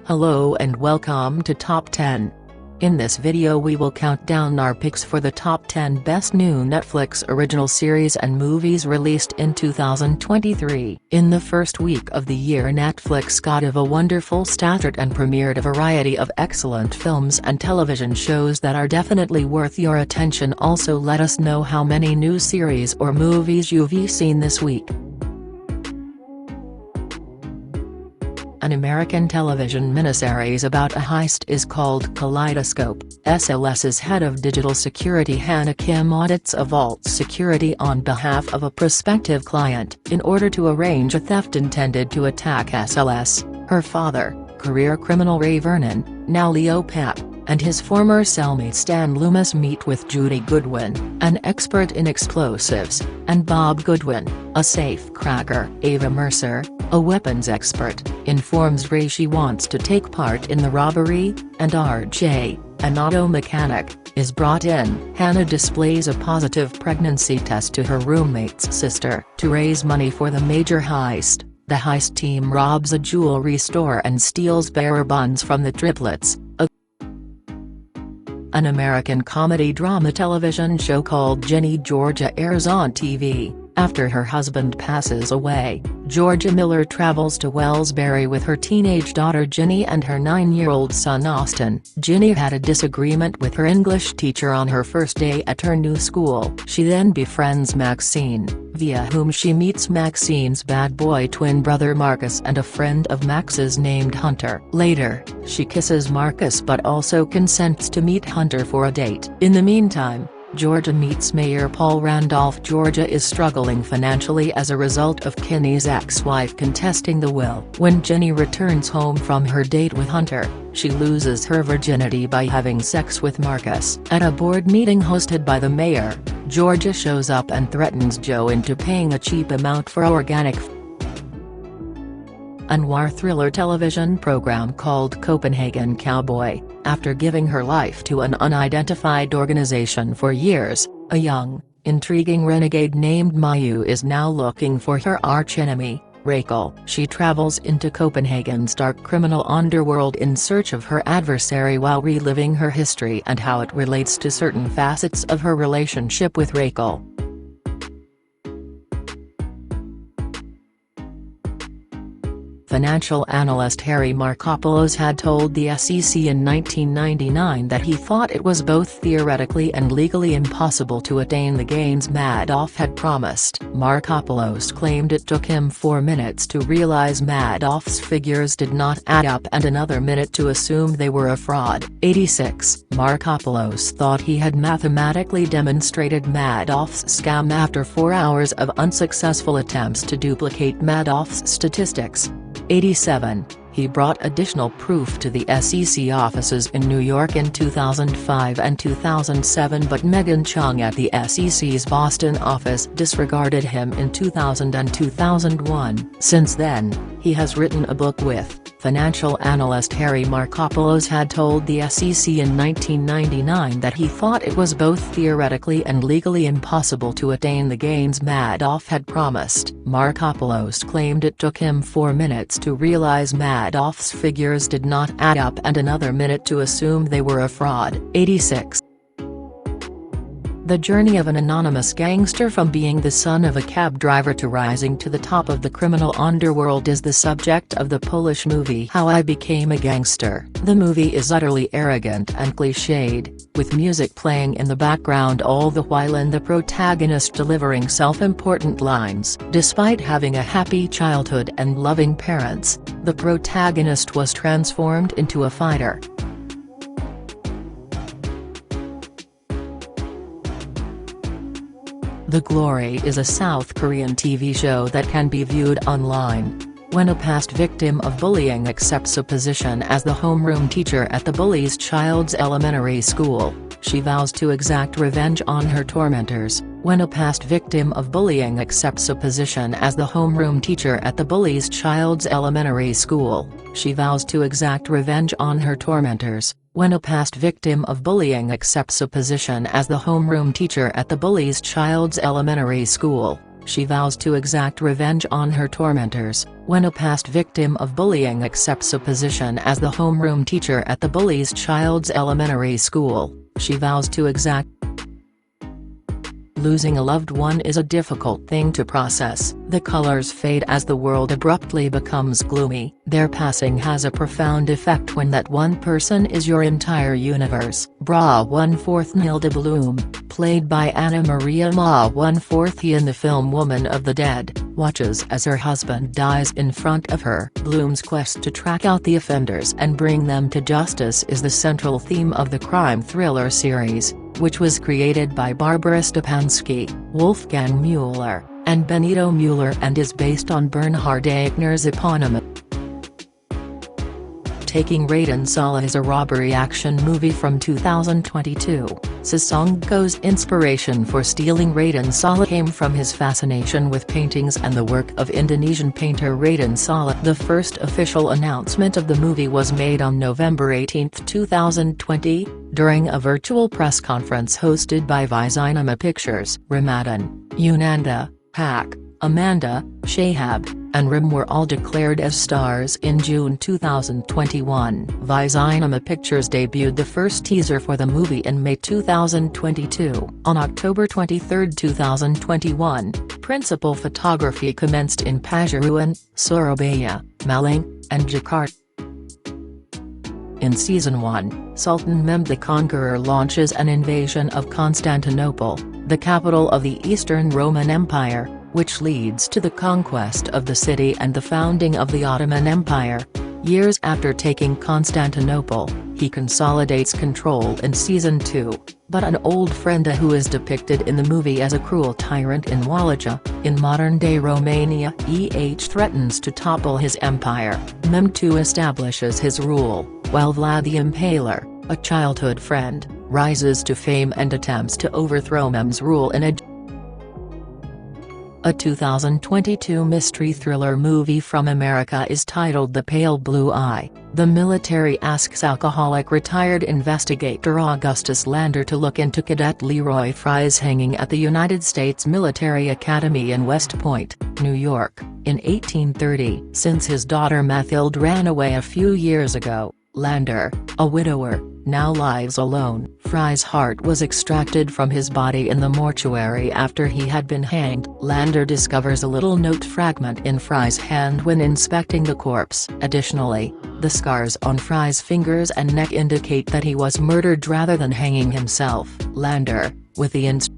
Hello and welcome to Top 10. In this video we will count down our picks for the top 10 best new Netflix original series and movies released in 2023. In the first week of the year, Netflix got a wonderful start and premiered a variety of excellent films and television shows that are definitely worth your attention. Also let us know how many new series or movies you've seen this week. An American television miniseries about a heist is called Kaleidoscope. SLS's head of digital security Hannah Kim audits a vault's security on behalf of a prospective client in order to arrange a theft intended to attack SLS, her father, career criminal Ray Vernon, now Leo Papp, and his former cellmate Stan Loomis meet with Judy Goodwin, an expert in explosives, and Bob Goodwin, a safecracker. Ava Mercer, a weapons expert, informs Ray she wants to take part in the robbery, and RJ, an auto mechanic, is brought in. Hannah displays a positive pregnancy test to her roommate's sister. To raise money for the major heist, the heist team robs a jewelry store and steals bearer buns from the triplets. An American comedy-drama television show called Ginny Georgia airs on TV. After her husband passes away, Georgia Miller travels to Wellsbury with her teenage daughter Ginny and her 9-year-old son Austin. Ginny had a disagreement with her English teacher on her first day at her new school. She then befriends Maxine, via whom she meets Maxine's bad boy twin brother Marcus and a friend of Max's named Hunter. Later, she kisses Marcus but also consents to meet Hunter for a date. In the meantime, Georgia meets Mayor Paul Randolph. Georgia is struggling financially as a result of Kenny's ex-wife contesting the will. When Ginny returns home from her date with Hunter, she loses her virginity by having sex with Marcus. At a board meeting hosted by the mayor, Georgia shows up and threatens Joe into paying a cheap amount for organic a noir thriller television program called Copenhagen Cowboy. After giving her life to an unidentified organization for years, a young, intriguing renegade named Mayu is now looking for her archenemy, Rachel. She travels into Copenhagen's dark criminal underworld in search of her adversary while reliving her history and how it relates to certain facets of her relationship with Rachel. Financial analyst Harry Markopolos had told the SEC in 1999 that he thought it was both theoretically and legally impossible to attain the gains Madoff had promised. Markopolos claimed it took him 4 minutes to realize Madoff's figures did not add up and another minute to assume they were a fraud. 86. Markopolos thought he had mathematically demonstrated Madoff's scam after 4 hours of unsuccessful attempts to duplicate Madoff's statistics. 87. He brought additional proof to the SEC offices in New York in 2005 and 2007, but Megan Chung at the SEC's Boston office disregarded him in 2000 and 2001. Since then, he has written a book with financial analyst Harry Markopolos had told the SEC in 1999 that he thought it was both theoretically and legally impossible to attain the gains Madoff had promised. Markopolos claimed it took him 4 minutes to realize Madoff's figures did not add up and another minute to assume they were a fraud. 86. The journey of an anonymous gangster from being the son of a cab driver to rising to the top of the criminal underworld is the subject of the Polish movie How I Became a Gangster. The movie is utterly arrogant and cliched, with music playing in the background all the while and the protagonist delivering self-important lines. Despite having a happy childhood and loving parents, the protagonist was transformed into a fighter. The Glory is a South Korean TV show that can be viewed online. When a past victim of bullying accepts a position as the homeroom teacher at the bully's child's elementary school, she vows to exact revenge on her tormentors. When a past victim of bullying accepts a position as the homeroom teacher at the bully's child's elementary school, she vows to exact revenge on her tormentors. When a past victim of bullying accepts a position as the homeroom teacher at the bully's child's elementary school, She vows to exact revenge on her tormentors. When a past victim of bullying accepts a position as the homeroom teacher at the bully's child's elementary school, she vows to exact. Losing a loved one is a difficult thing to process. The colors fade as the world abruptly becomes gloomy. Their passing has a profound effect when that one person is your entire universe. Bra 1/4 Nilda Bloom, played by Anna Maria Ma 1/4 in the film Woman of the Dead, watches as her husband dies in front of her. Bloom's quest to track out the offenders and bring them to justice is the central theme of the crime thriller series, which was created by Barbara Stepansky, Wolfgang Mueller, and Benito Mueller and is based on Bernhard Eigner's eponymous. Taking Raiden Sala is a robbery action movie from 2022. Sasongko's inspiration for stealing Raiden Sala came from his fascination with paintings and the work of Indonesian painter Raiden Sala. The first official announcement of the movie was made on November 18, 2020, during a virtual press conference hosted by Visinema Pictures. Ramadan, Yunanda, Haq, Amanda, Shahab, and Rim were all declared as stars in June 2021. Visinema Pictures debuted the first teaser for the movie in May 2022. On October 23, 2021, principal photography commenced in Pasuruan, Surabaya, Malang, and Jakarta. In Season 1, Sultan Mehmed the Conqueror launches an invasion of Constantinople, the capital of the Eastern Roman Empire, which leads to the conquest of the city and the founding of the Ottoman Empire. Years after taking Constantinople, he consolidates control in Season 2, but an old friend who is depicted in the movie as a cruel tyrant in Wallachia, in modern-day Romania, threatens to topple his empire. Mehmed II establishes his rule, while Vlad the Impaler, a childhood friend, rises to fame and attempts to overthrow Mehmed's rule in a 2022 mystery thriller movie from America is titled The Pale Blue Eye. The military asks alcoholic retired investigator Augustus Lander to look into Cadet Leroy Fry's hanging at the United States Military Academy in West Point, New York, in 1830. Since his daughter Mathilde ran away a few years ago, Lander, a widower, now lives alone. Fry's heart was extracted from his body in the mortuary after he had been hanged. Lander discovers a little note fragment in Fry's hand when inspecting the corpse. Additionally, the scars on Fry's fingers and neck indicate that he was murdered rather than hanging himself. Lander, with the